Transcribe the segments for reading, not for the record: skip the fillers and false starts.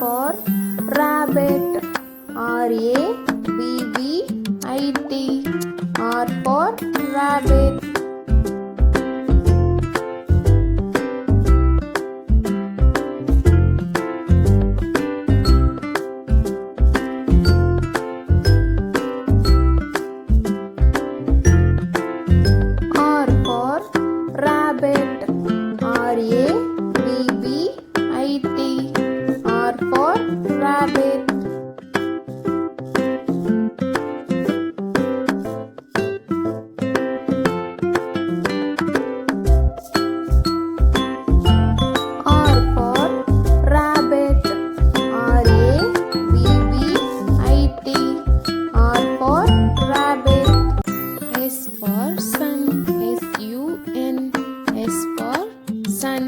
for rabbit. R-A-B-B-I-T. R for rabbit. R for rabbit. R-A-B-B-I-T. R for rabbit. R for rabbit. R-A-B-B-I-T. R for rabbit. S for sun. S-U-N. S for sun.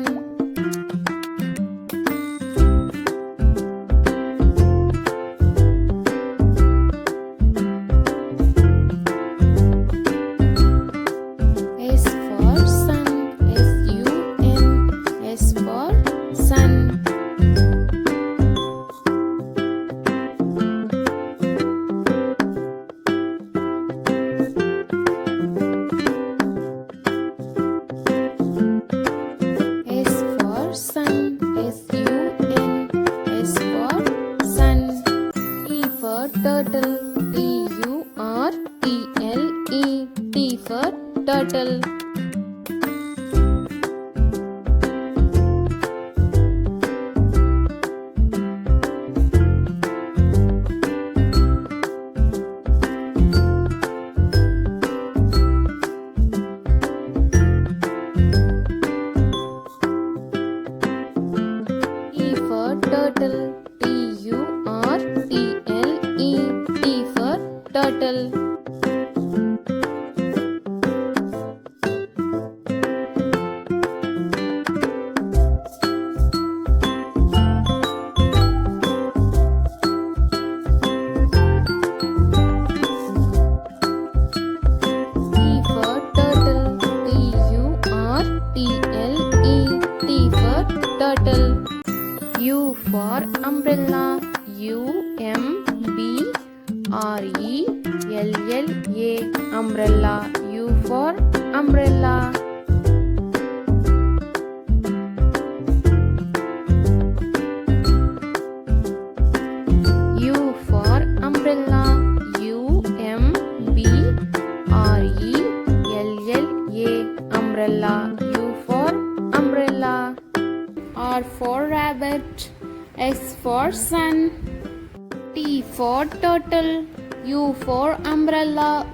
S for sun. S-U-N. S for sun. S for sun. S-U-N. S for sun. T for turtle. T-U-R-T-L-E. T for turtle. T for turtle. T-U-R-T-L-E. T for turtle. T for turtle. T-U-R-T-L-E. T for turtle. U for umbrella. U-M-B-R-E-L-L-A. Umbrella. U for umbrella. U for umbrella. U-M-B-R-E-L-L-A. Umbrella. U for umbrella. R for rabbit. S for sun. T for turtle. U for umbrella.